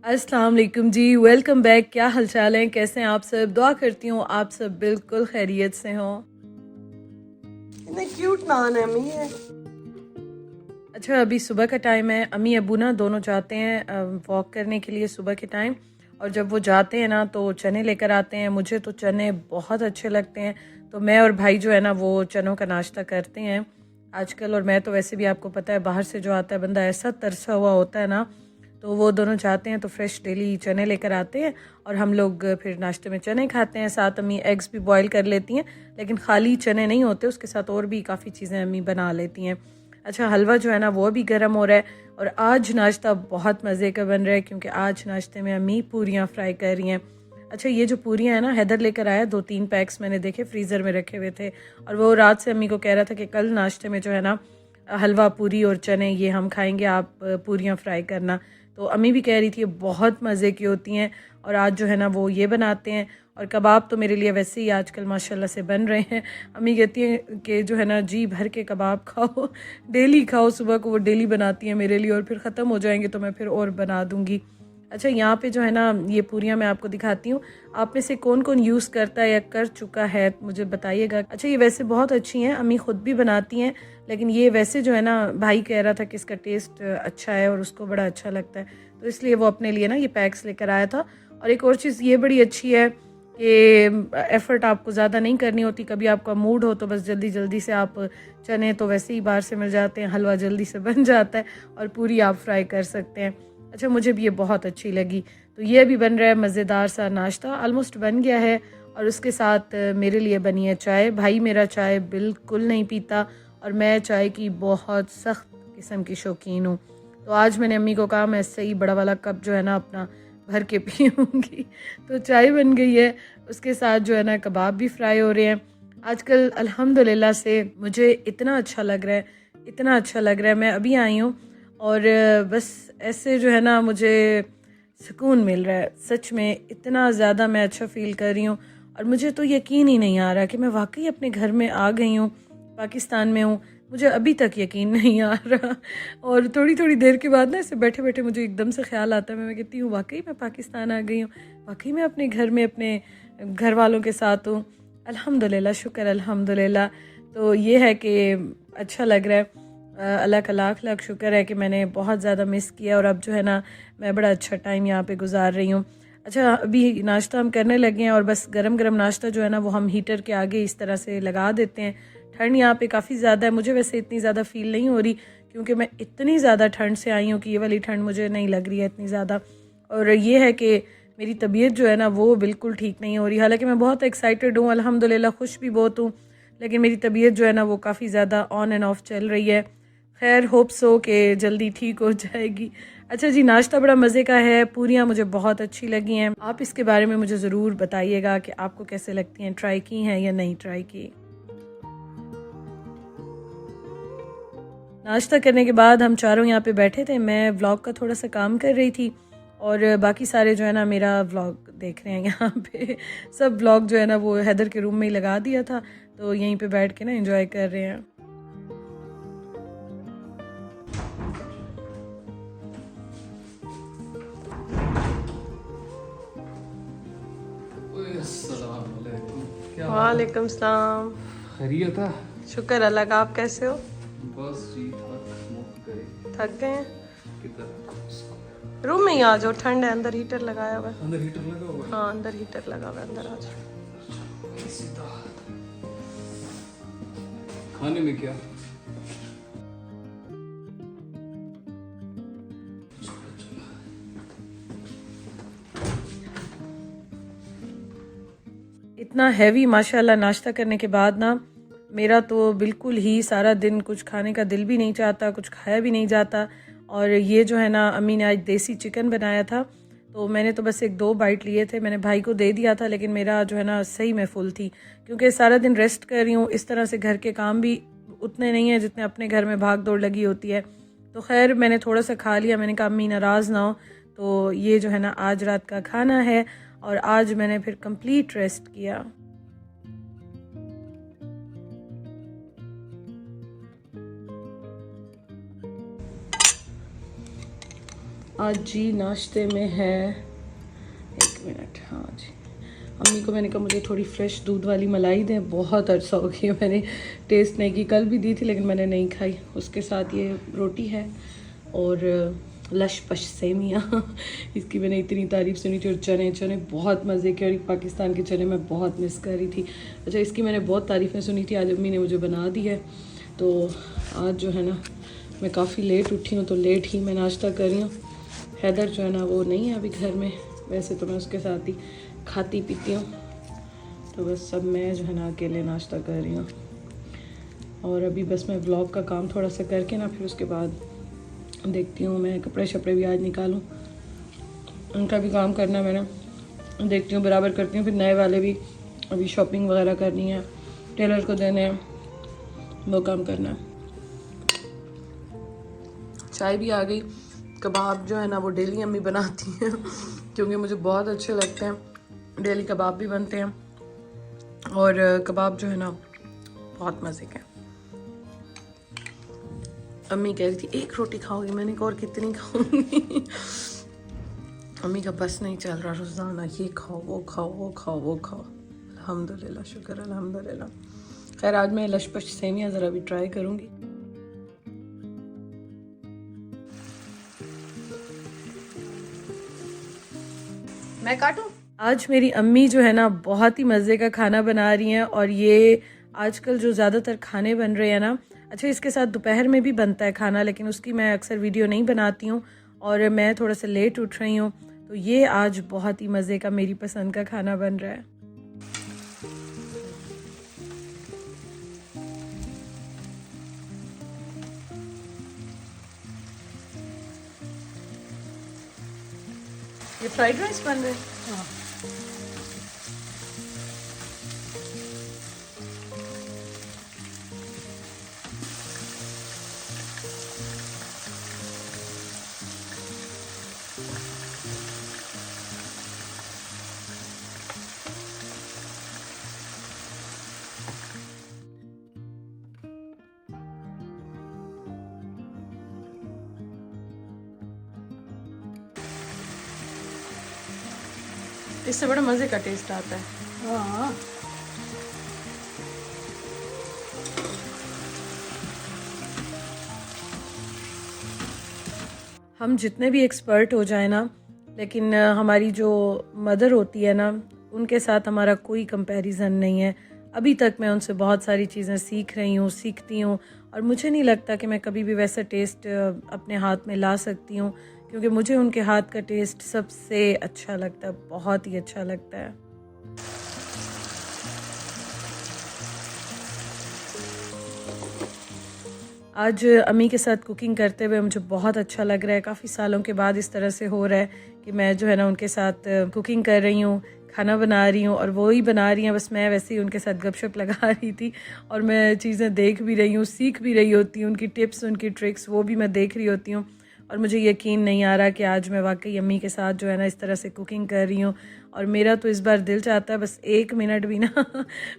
अस्सलाम वालेकुम जी, welcome back. क्या हालचाल है, कैसे हैं आप सब? दुआ करती हूँ आप सब बिल्कुल खैरियत से हों। कितने क्यूट नान है अम्मी है। अच्छा, अभी सुबह का टाइम है। अम्मी अबू ना दोनों जाते हैं वॉक करने के लिए सुबह के टाइम। और जब वो जाते हैं ना तो चने लेकर आते हैं। मुझे तो चने बहुत अच्छे लगते हैं, तो मैं और भाई जो है ना वो चनों का नाश्ता करते हैं आजकल। और मैं तो वैसे भी आपको पता है बाहर से जो आता है बंदा ऐसा तरसा हुआ होता है ना, तो वो दोनों जाते हैं तो फ्रेश डेली चने लेकर आते हैं और हम लोग फिर नाश्ते में चने खाते हैं। साथ अम्मी एग्स भी बॉईल कर लेती हैं, लेकिन खाली चने नहीं होते, उसके साथ और भी काफ़ी चीज़ें अम्मी बना लेती हैं। अच्छा, हलवा जो है ना वो भी गर्म हो रहा है और आज नाश्ता बहुत मज़े का बन रहा है क्योंकि आज नाश्ते में अम्मी पूरियाँ फ्राई कर रही हैं। अच्छा, ये जो पूरियाँ हैं ना हैदर लेकर आया, 2-3 पैक्स मैंने देखे फ्रीज़र में रखे हुए थे और वो रात से अम्मी को कह रहा था कि कल नाश्ते में जो है ना हलवा पूरी और चने ये हम खाएंगे, आप पूरियाँ फ्राई करना। तो अम्मी भी कह रही थी बहुत मज़े की होती हैं और आज जो है ना वो ये बनाते हैं। और कबाब तो मेरे लिए वैसे ही आजकल माशाल्लाह से बन रहे हैं। अम्मी कहती हैं कि जो है ना जी भर के कबाब खाओ, डेली खाओ। सुबह को वो डेली बनाती हैं मेरे लिए और फिर ख़त्म हो जाएंगे तो मैं फिर और बना दूँगी। अच्छा, यहाँ पे जो है ना ये पूरियाँ मैं आपको दिखाती हूँ। आप में से कौन कौन यूज़ करता है या कर चुका है मुझे बताइएगा। अच्छा, ये वैसे बहुत अच्छी हैं, अम्मी ख़ुद भी बनाती हैं, लेकिन ये वैसे जो है ना भाई कह रहा था कि इसका टेस्ट अच्छा है और उसको बड़ा अच्छा लगता है, तो इसलिए वो अपने लिए ना ये पैक्स लेकर आया था। और एक और चीज़ ये बड़ी अच्छी है कि एफ़र्ट आपको ज़्यादा नहीं करनी होती। कभी आपका मूड हो तो बस जल्दी जल्दी से आप चने तो वैसे ही बाहर से मिल जाते हैं, हलवा जल्दी से बन जाता है और पूरी आप फ्राई कर सकते हैं। अच्छा, मुझे भी ये बहुत अच्छी लगी। तो ये भी बन रहा है मज़ेदार सा नाश्ता, ऑलमोस्ट बन गया है। और उसके साथ मेरे लिए बनी है चाय। भाई मेरा चाय बिल्कुल नहीं पीता और मैं चाय की बहुत सख्त किस्म की शौकीन हूँ। तो आज मैंने अम्मी को कहा मैं इससे ही बड़ा वाला कप जो है ना अपना भर के पीऊँगी। तो चाय बन गई है, उसके साथ जो है ना कबाब भी फ्राई हो रहे हैं। आजकल अल्हम्दुलिल्लाह से मुझे इतना अच्छा लग रहा है, इतना अच्छा लग रहा है। मैं अभी आई हूँ और बस ऐसे जो है ना मुझे सुकून मिल रहा है। सच में इतना ज़्यादा मैं अच्छा फ़ील कर रही हूँ और मुझे तो यकीन ही नहीं आ रहा कि मैं वाकई अपने घर में आ गई हूँ, पाकिस्तान में हूँ। मुझे अभी तक यकीन नहीं आ रहा और थोड़ी थोड़ी देर के बाद ना ऐसे बैठे बैठे मुझे एकदम से ख्याल आता है, मैं कहती हूँ वाकई मैं पाकिस्तान आ गई हूँ, वाकई मैं अपने घर में अपने घर वालों के साथ हूँ। अल्हम्दुलिल्लाह, शुक्र अल्हम्दुलिल्लाह। तो ये है कि अच्छा लग रहा है। अल्लाह का लाख लाख शुक्र है कि मैंने बहुत ज़्यादा मिस किया और अब जो है ना मैं बड़ा अच्छा टाइम यहाँ पे गुजार रही हूँ। अच्छा, अभी नाश्ता हम करने लगे हैं और बस गरम गरम नाश्ता जो है ना वो हम हीटर के आगे इस तरह से लगा देते हैं। ठंड यहाँ पे काफ़ी ज़्यादा है, मुझे वैसे इतनी ज़्यादा फ़ील नहीं हो रही क्योंकि मैं इतनी ज़्यादा ठंड से आई हूँ कि ये वाली ठंड मुझे नहीं लग रही है इतनी ज़्यादा। और ये है कि मेरी तबीयत जो है ना वो बिल्कुल ठीक नहीं हो रही। हालांकि मैं बहुत एक्साइटेड हूँ, अल्हम्दुलिल्लाह खुश भी बहुत हूँ, लेकिन मेरी तबीयत जो है ना वो काफ़ी ज़्यादा ऑन एंड ऑफ चल रही है। खैर होप्स हो कि जल्दी ठीक हो जाएगी। अच्छा जी, नाश्ता बड़ा मज़े का है, पूरियाँ मुझे बहुत अच्छी लगी हैं। आप इसके बारे में मुझे ज़रूर बताइएगा कि आपको कैसे लगती हैं, ट्राई की हैं या नहीं ट्राई की। नाश्ता करने के बाद हम चारों यहाँ पे बैठे थे, मैं व्लॉग का थोड़ा सा काम कर रही थी और बाकी सारे जो है ना मेरा व्लॉग देख रहे हैं यहाँ पे। सब व्लॉग जो है ना वो हैदर के रूम में ही लगा दिया था, तो यहीं पे बैठ के ना एंजॉय कर रहे हैं। वालेकुम सलाम। खैरियत है? शुक्र अल्लाह का, आप कैसे हो? बस ठीक ठाक। थक गए हैं? किधर? रूम में ही आ जाओ, ठंड है, अंदर हीटर लगाया हुआ है। अंदर हीटर लगा हुआ है? हाँ, अंदर हीटर लगा हुआ है, अंदर आ जाओ। सीधा। खाने में क्या? इतना हैवी माशाल्लाह नाश्ता करने के बाद ना मेरा तो बिल्कुल ही सारा दिन कुछ खाने का दिल भी नहीं चाहता, कुछ खाया भी नहीं जाता। और ये जो है ना अम्मी ने आज देसी चिकन बनाया था, तो मैंने तो बस 1-2 बाइट लिए थे, मैंने भाई को दे दिया था, लेकिन मेरा जो है ना सही में फुल थी क्योंकि सारा दिन रेस्ट कर रही हूँ। इस तरह से घर के काम भी उतने नहीं हैं जितने अपने घर में भाग दौड़ लगी होती है। तो खैर मैंने थोड़ा सा खा लिया, मैंने कहा अम्मी नाराज़ ना हो। तो ये जो है ना आज रात का खाना है और आज मैंने फिर कंप्लीट रेस्ट किया। आज जी नाश्ते में है, एक मिनट, हाँ जी, अम्मी को मैंने कहा मुझे थोड़ी फ्रेश दूध वाली मलाई दें, बहुत अर्सा हो गया मैंने टेस्ट नहीं की, कल भी दी थी लेकिन मैंने नहीं खाई। उसके साथ ये रोटी है और लश पश सेमियाँ इसकी मैंने इतनी तारीफ़ सुनी थी, और चने चने बहुत मज़े के, और पाकिस्तान के चने मैं बहुत मिस कर रही थी। अच्छा, इसकी मैंने बहुत तारीफ़ें सुनी थी, आज अम्मी ने मुझे बना दी है। तो आज जो है ना मैं काफ़ी लेट उठी हूँ, तो लेट ही मैं नाश्ता कर रही हूँ। हैदर जो है ना वो नहीं है अभी घर में, वैसे तो मैं उसके साथ ही खाती पीती हूँ, तो बस सब मैं जो है ना अकेले नाश्ता कर रही हूँ। और अभी बस मैं व्लॉग का काम थोड़ा सा करके ना फिर उसके बाद देखती हूँ, मैं कपड़े शपड़े भी आज निकालूँ, उनका भी काम करना है मैंने, देखती हूँ बराबर करती हूँ। फिर नए वाले भी अभी शॉपिंग वगैरह करनी है, टेलर को देने हैं, वो काम करना है। चाय भी आ गई। कबाब जो है ना वो डेली अम्मी बनाती हैं क्योंकि मुझे बहुत अच्छे लगते हैं, डेली कबाब भी बनते हैं, और कबाब जो है ना बहुत मज़े के। अम्मी कह रही थी एक रोटी खाओगी, मैंने कहा और कितनी खाऊंगी अम्मी का बस नहीं चल रहा, रोज़ाना ये खाओ वो खाओ वो खाओ वो खाओ। अल्हम्दुलिल्लाह, शुक्र अल्हम्दुलिल्लाह। खैर आज मैं लशपश सेमियाँ ज़रा भी ट्राई करूँगी। मैं काटूं? आज मेरी अम्मी जो है ना बहुत ही मज़े का खाना बना रही हैं, और ये आजकल जो ज़्यादातर खाने बन रहे हैं ना, अच्छा इसके साथ दोपहर में भी बनता है खाना, लेकिन उसकी मैं अक्सर वीडियो नहीं बनाती हूँ, और मैं थोड़ा सा लेट उठ रही हूँ, तो ये आज बहुत ही मज़े का मेरी पसंद का खाना बन रहा है। ये फ्राइड राइस बन रहे हैं। हाँ। इससे बड़ा मज़े का टेस्ट आता है। हाँ, हम जितने भी एक्सपर्ट हो जाए ना, लेकिन हमारी जो मदर होती है ना, उनके साथ हमारा कोई कंपैरिजन नहीं है। अभी तक मैं उनसे बहुत सारी चीज़ें सीख रही हूँ, सीखती हूँ, और मुझे नहीं लगता कि मैं कभी भी वैसा टेस्ट अपने हाथ में ला सकती हूँ, क्योंकि मुझे उनके हाथ का टेस्ट सबसे अच्छा लगता है, बहुत ही अच्छा लगता है। आज अम्मी के साथ कुकिंग करते हुए मुझे बहुत अच्छा लग रहा है। काफ़ी सालों के बाद इस तरह से हो रहा है कि मैं जो है ना उनके साथ कुकिंग कर रही हूँ, खाना बना रही हूँ, और वो ही बना रही हैं, बस मैं वैसे ही उनके साथ गपशप लगा रही थी, और मैं चीज़ें देख भी रही हूँ, सीख भी रही होती हूँ, उनकी टिप्स उनकी ट्रिक्स वो भी मैं देख रही होती हूँ। और मुझे यकीन नहीं आ रहा कि आज मैं वाकई अम्मी के साथ जो है ना इस तरह से कुकिंग कर रही हूँ, और मेरा तो इस बार दिल चाहता है बस एक मिनट भी ना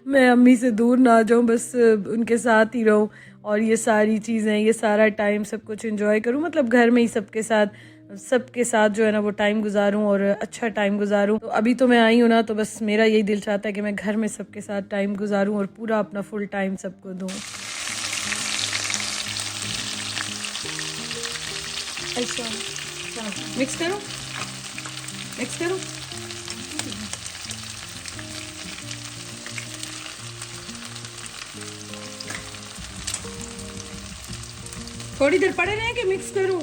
मैं अम्मी से दूर ना जाऊँ, बस उनके साथ ही रहूँ, और ये सारी चीज़ें, ये सारा टाइम सब कुछ एंजॉय करूँ, मतलब घर में ही सबके साथ जो है ना वो टाइम गुजारूँ, और अच्छा टाइम गुजारूँ। तो अभी तो मैं आई हूँ ना, तो बस मेरा यही दिल चाहता है कि मैं घर में सबके साथ टाइम गुजारूँ और पूरा अपना फुल टाइम सबको दूँ। अच्छा, मिक्स करो, मिक्स करो। थोड़ी देर पड़े रहें कि मिक्स करूँ?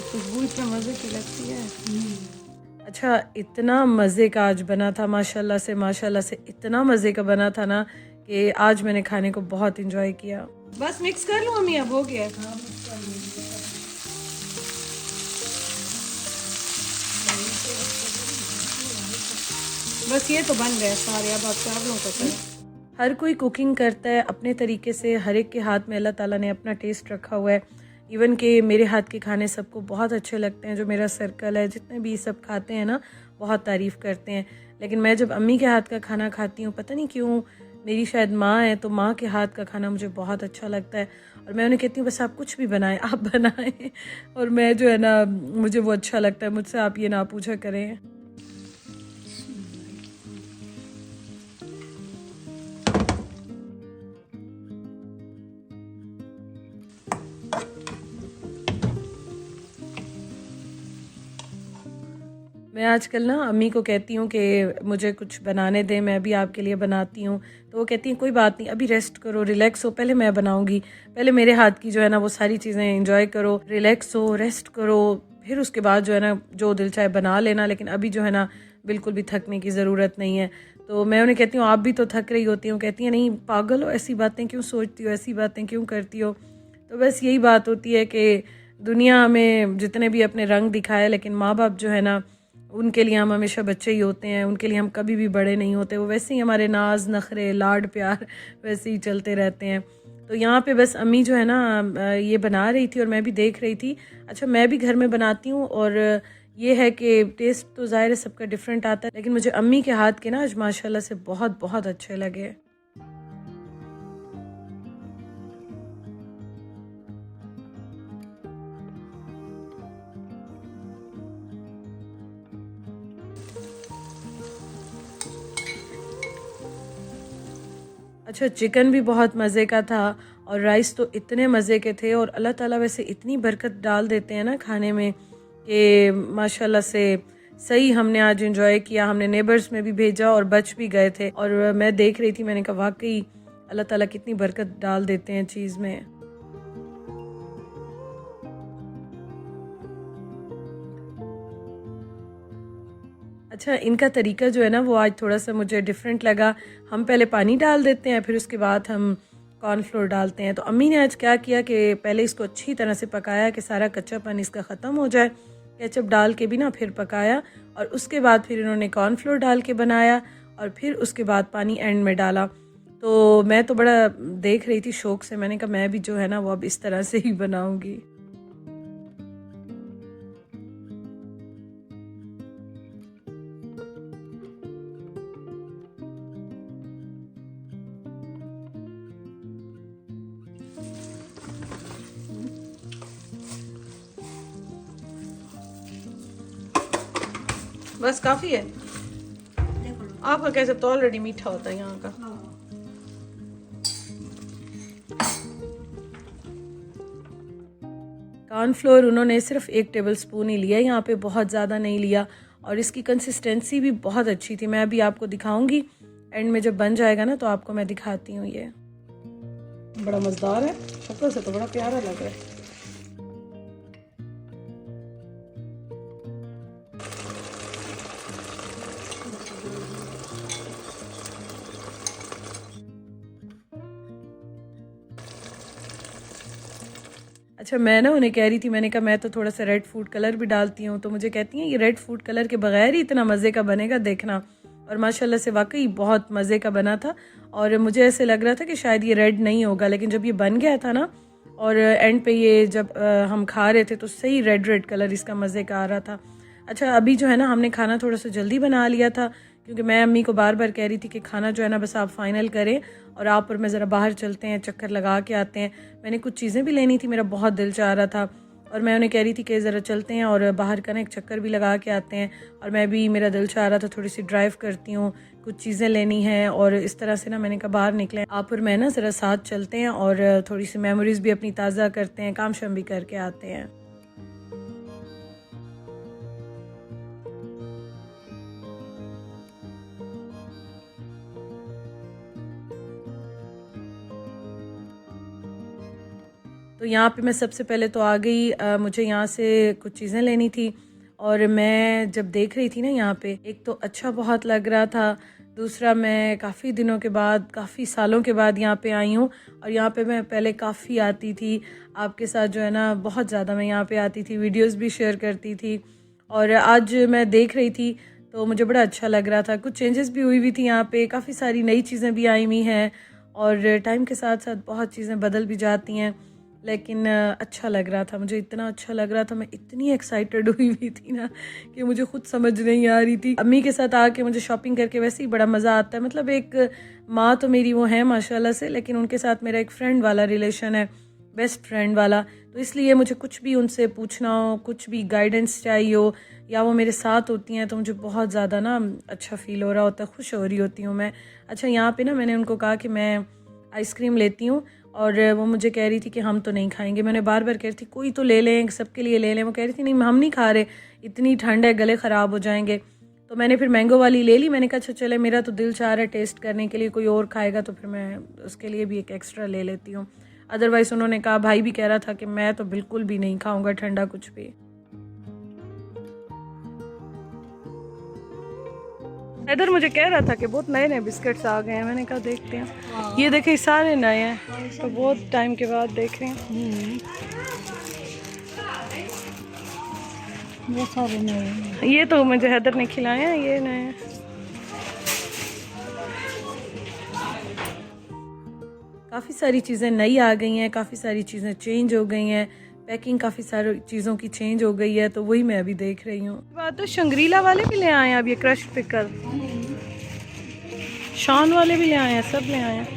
खुशबू इतना मज़े की लगती है। अच्छा, इतना मज़े का आज बना था, माशाल्लाह से इतना मज़े का बना था ना कि आज मैंने खाने को बहुत इंजॉय किया। बस मिक्स कर लूँ अम्मी, अब हो गया। बस ये तो बन गए सारे, अब आप चावलों को करें। हर कोई कुकिंग करता है अपने तरीके से, हर एक के हाथ में अल्लाह ताला ने अपना टेस्ट रखा हुआ है। इवन कि मेरे हाथ के खाने सबको बहुत अच्छे लगते हैं, जो मेरा सर्कल है जितने भी सब खाते हैं ना बहुत तारीफ़ करते हैं। लेकिन मैं जब अम्मी के हाथ का खाना खाती हूँ, पता नहीं क्यों, मेरी शायद माँ है तो माँ के हाथ का खाना मुझे बहुत अच्छा लगता है और मैं उन्हें कहती हूँ बस आप कुछ भी बनाएं, आप बनाएं। और मैं जो है ना, मुझे वो अच्छा लगता है, मुझसे आप ये ना पूछा करें। मैं आजकल ना अम्मी को कहती हूँ कि मुझे कुछ बनाने दें, मैं भी आपके लिए बनाती हूँ। तो वो कहती हैं कोई बात नहीं, अभी रेस्ट करो, रिलैक्स हो, पहले मैं बनाऊँगी, पहले मेरे हाथ की जो है ना वो सारी चीज़ें एंजॉय करो, रिलैक्स हो, रेस्ट करो, फिर उसके बाद जो है ना जो दिल चाहे बना लेना, लेकिन अभी जो है ना बिल्कुल भी थकने की ज़रूरत नहीं है। तो मैं उन्हें कहती हूँ आप भी तो थक रही होती हो, कहती हैं नहीं पागल हो, ऐसी बातें क्यों सोचती हो, ऐसी बातें क्यों करती हो। तो बस यही बात होती है कि दुनिया में जितने भी अपने रंग दिखाए, लेकिन माँ बाप जो है ना उनके लिए हम हमेशा बच्चे ही होते हैं, उनके लिए हम कभी भी बड़े नहीं होते। वो वैसे ही हमारे नाज नखरे लाड प्यार वैसे ही चलते रहते हैं। तो यहाँ पे बस अम्मी जो है ना ये बना रही थी और मैं भी देख रही थी। अच्छा, मैं भी घर में बनाती हूँ और ये है कि टेस्ट तो ज़ाहिर है सबका डिफरेंट आता है, लेकिन मुझे अम्मी के हाथ के ना आज माशाल्लाह से बहुत बहुत अच्छे लगे। अच्छा, चिकन भी बहुत मज़े का था और राइस तो इतने मज़े के थे। और अल्लाह ताला वैसे इतनी बरकत डाल देते हैं ना खाने में कि माशाल्लाह से सही हमने आज एंजॉय किया। हमने नेबर्स में भी भेजा और बच भी गए थे और मैं देख रही थी, मैंने कहा वाकई अल्लाह ताला कितनी बरकत डाल देते हैं चीज़ में। अच्छा, इनका तरीका जो है ना वो आज थोड़ा सा मुझे डिफरेंट लगा। हम पहले पानी डाल देते हैं, फिर उसके बाद हम कॉर्नफ्लोर डालते हैं। तो अम्मी ने आज क्या किया कि पहले इसको अच्छी तरह से पकाया कि सारा कच्चापन इसका ख़त्म हो जाए, केचप डाल के भी ना फिर पकाया और उसके बाद फिर इन्होंने कॉर्नफ्लोर डाल के बनाया और फिर उसके बाद पानी एंड में डाला। तो मैं तो बड़ा देख रही थी शौक से, मैंने कहा मैं भी जो है ना वो अब इस तरह से ही बनाऊँगी। बस काफ़ी है आपका, कैसे तो ऑलरेडी मीठा होता है यहाँ का। कॉर्नफ्लोर उन्होंने सिर्फ 1 टेबलस्पून ही लिया, यहाँ पे बहुत ज़्यादा नहीं लिया और इसकी कंसिस्टेंसी भी बहुत अच्छी थी। मैं अभी आपको दिखाऊंगी एंड में जब बन जाएगा ना तो आपको मैं दिखाती हूँ। ये बड़ा मज़ेदार है, शक्ल से तो बड़ा प्यारा लग रहा है। अच्छा, मैं ना उन्हें कह रही थी, मैंने कहा मैं तो थोड़ा सा रेड फूड कलर भी डालती हूँ, तो मुझे कहती हैं ये रेड फूड कलर के बगैर ही इतना मज़े का बनेगा, देखना। और माशाल्लाह से वाकई बहुत मज़े का बना था और मुझे ऐसे लग रहा था कि शायद ये रेड नहीं होगा, लेकिन जब ये बन गया था ना और एंड पे ये जब हम खा रहे थे तो सही रेड रेड कलर इसका मज़े का आ रहा था। अच्छा, अभी जो है ना हमने खाना थोड़ा सा जल्दी बना लिया था क्योंकि मैं अम्मी को बार बार कह रही थी कि खाना जो है ना बस आप फाइनल करें और आप और मैं ज़रा बाहर चलते हैं, चक्कर लगा के आते हैं। मैंने कुछ चीज़ें भी लेनी थी, मेरा बहुत दिल चाह रहा था और मैं उन्हें कह रही थी कि ज़रा चलते हैं और बाहर का ना एक चक्कर भी लगा के आते हैं। और मैं भी, मेरा दिल चाह रहा था थोड़ी सी ड्राइव करती हूँ, कुछ चीज़ें लेनी हैं और इस तरह से ना मैंने कहा बाहर निकले, आप और मैं ना ज़रा साथ चलते हैं और थोड़ी सी मेमोरीज़ भी अपनी ताज़ा करते हैं, काम शाम भी करके आते हैं। तो यहाँ पे मैं सबसे पहले तो आ गई, मुझे यहाँ से कुछ चीज़ें लेनी थी और मैं जब देख रही थी ना यहाँ पे, एक तो अच्छा बहुत लग रहा था, दूसरा मैं काफ़ी दिनों के बाद, काफ़ी सालों के बाद यहाँ पे आई हूँ और यहाँ पे मैं पहले काफ़ी आती थी आपके साथ जो है ना, बहुत ज़्यादा मैं यहाँ पे आती थी, वीडियोस भी शेयर करती थी। और आज मैं देख रही थी तो मुझे बड़ा अच्छा लग रहा था। कुछ चेंजेस भी हुई थी यहाँ पे, काफ़ी सारी नई चीज़ें भी आई हुई हैं और टाइम के साथ साथ बहुत चीज़ें बदल भी जाती हैं, लेकिन अच्छा लग रहा था। मुझे इतना अच्छा लग रहा था, मैं इतनी एक्साइटेड हुई थी ना कि मुझे खुद समझ नहीं आ रही थी। अम्मी के साथ आके मुझे शॉपिंग करके वैसे ही बड़ा मज़ा आता है। मतलब एक माँ तो मेरी वो है माशाल्लाह से, लेकिन उनके साथ मेरा एक फ्रेंड वाला रिलेशन है, बेस्ट फ्रेंड वाला, तो इसलिए मुझे कुछ भी उनसे पूछना हो, कुछ भी गाइडेंस चाहिए हो, या वो मेरे साथ होती हैं, तो मुझे बहुत ज़्यादा ना अच्छा फ़ील हो रहा होता है, खुश हो रही होती हूँ मैं। अच्छा, यहाँ पे ना मैंने उनको कहा कि मैं आइसक्रीम लेती हूँ, और वो मुझे कह रही थी कि हम तो नहीं खाएंगे। मैंने बार बार कह रही थी कोई तो ले लें, सबके लिए ले लें। वो कह रही थी नहीं, हम नहीं खा रहे, इतनी ठंड है, गले ख़राब हो जाएंगे। तो मैंने फिर मैंगो वाली ले ली। मैंने कहा अच्छा चले, मेरा तो दिल चाह रहा है टेस्ट करने के लिए, कोई और खाएगा तो फिर मैं उसके लिए भी एक एक्स्ट्रा ले लेती हूँ। अदरवाइज़ उन्होंने कहा, भाई भी कह रहा था कि मैं तो बिल्कुल भी नहीं खाऊंगा ठंडा कुछ भी। इधर मुझे कह रहा था कि बहुत नए नए बिस्किट्स आ गए हैं। मैंने कहा देखते हैं। ये देखे सारे नए हैं, तो बहुत टाइम के बाद देख रहे हैं। ये सारे नए हैं। ये तो मुझे हैदर ने खिलाए हैं, ये नए हैं। काफ़ी सारी चीज़ें नई आ गई हैं, काफ़ी सारी चीज़ें चेंज हो गई हैं, पैकिंग काफ़ी सारी चीज़ों की चेंज हो गई है, तो वही मैं अभी देख रही हूँ। बात तो शंग्रीला वाले भी ले आए हैं अब, ये क्रश पिकल, शान वाले भी ले आए हैं, सब ले आए हैं।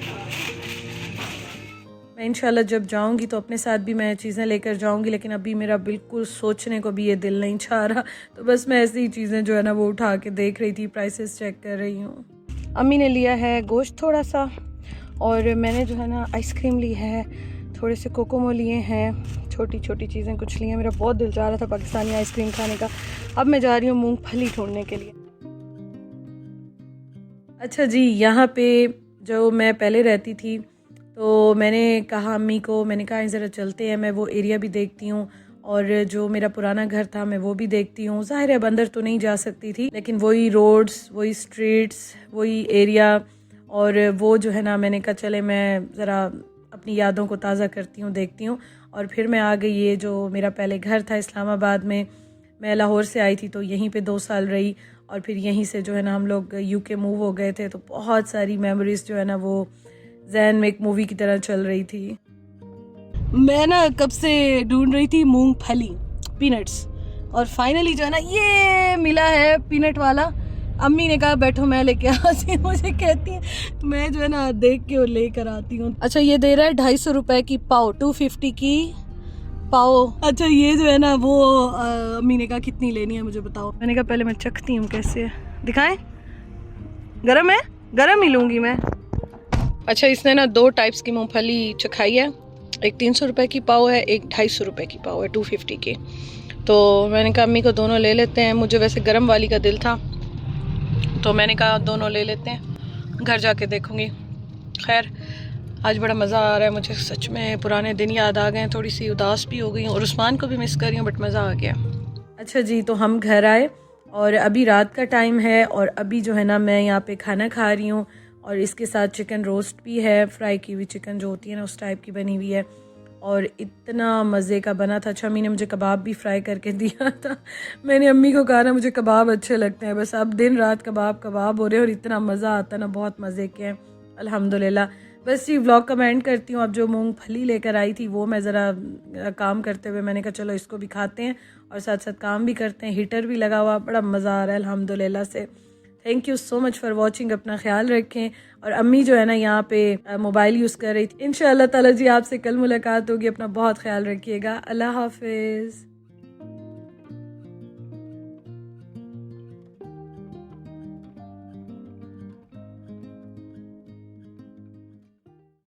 मैं इंशाल्लाह जब जाऊंगी तो अपने साथ भी मैं चीज़ें लेकर जाऊंगी, लेकिन अभी मेरा बिल्कुल सोचने को भी ये दिल नहीं चाह रहा, तो बस मैं ऐसी ही चीज़ें जो है ना वो उठा के देख रही थी, प्राइसेस चेक कर रही हूँ। अम्मी ने लिया है गोश्त थोड़ा सा, और मैंने जो है ना आइसक्रीम ली है, थोड़े से कोकोमो लिए हैं, छोटी छोटी चीज़ें कुछ ली हैं। मेरा बहुत दिल चाह रहा था पाकिस्तानी आइसक्रीम खाने का। अब मैं जा रही हूँ मूंगफली ढूंढने के लिए। अच्छा जी, यहाँ पे जो मैं पहले रहती थी, तो मैंने कहा अम्मी को, मैंने कहा ज़रा चलते हैं, मैं वो एरिया भी देखती हूँ और जो मेरा पुराना घर था मैं वो भी देखती हूँ। ज़ाहिर है अब अंदर तो नहीं जा सकती थी, लेकिन वही रोड्स, वही स्ट्रीट्स, वही एरिया, और वो जो है ना मैंने कहा चले मैं ज़रा अपनी यादों को ताज़ा करती हूँ, देखती हूँ। और फिर मैं आ गई, ये जो मेरा पहले घर था इस्लामाबाद में, मैं लाहौर से आई थी तो यहीं पे 2 साल रही, और फिर यहीं से जो है ना हम लोग यूके मूव हो गए थे। तो बहुत सारी मेमोरीज़ जो है ना वो जहन में एक मूवी की तरह चल रही थी। मैं ना कब से ढूंढ रही थी मूंगफली, पीनट्स, और फाइनली जो है ना ये मिला है पीनट वाला। अम्मी ने कहा बैठो मैं लेके आती हूँ, मुझे कहती है मैं जो है ना देख के और लेकर आती हूँ। अच्छा, ये दे रहा है 250 रुपए की पाव, 250 की पाव। अच्छा, ये जो है ना वो अम्मी ने कहा कितनी लेनी है मुझे बताओ। मैंने कहा पहले मैं चखती हूँ कैसे है, दिखाएं। गरम है, गरम ही लूँगी मैं। अच्छा, इसने ना 2 टाइप्स की मूंगफली चखाई है, एक 300 रुपए की पाव है, एक 250 रुपए की पाव है, 250 की। तो मैंने कहा अम्मी को दोनों ले लेते हैं। मुझे वैसे गर्म वाली का दिल था, तो मैंने कहा दोनों ले लेते हैं, घर जाके देखूंगी। खैर, आज बड़ा मज़ा आ रहा है मुझे, सच में पुराने दिन याद आ गए, थोड़ी सी उदास भी हो गई हूँ और उस्मान को भी मिस कर रही हूँ, बट मज़ा आ गया। अच्छा जी, तो हम घर आए और अभी रात का टाइम है, और अभी जो है ना मैं यहाँ पे खाना खा रही हूँ, और इसके साथ चिकन रोस्ट भी है, फ्राई की हुई चिकन जो होती है ना उस टाइप की बनी हुई है, और इतना मज़े का बना था। अच्छा, अम्मी ने मुझे कबाब भी फ्राई करके दिया था। मैंने अम्मी को कहा ना मुझे कबाब अच्छे लगते हैं, बस अब दिन रात कबाब कबाब हो रहे हैं, और इतना मज़ा आता है ना, बहुत मज़े के हैं अल्हम्दुलिल्लाह। बस ये व्लॉग का एंड करती हूँ। अब जो मूंगफली लेकर आई थी वो मैं ज़रा काम करते हुए मैंने कहा चलो इसको भी खाते हैं और साथ साथ काम भी करते हैं। हीटर भी लगा हुआ, बड़ा मज़ा आ रहा है अल्हम्दुलिल्लाह से। Thank you so much for watching. अपना ख्याल रखें। और अम्मी जो है ना यहाँ पे मोबाइल यूज़ कर रही थी। इंशाअल्लाह ताला जी आपसे कल मुलाकात होगी। अपना बहुत ख्याल रखिएगा। अल्लाह हाफिज़।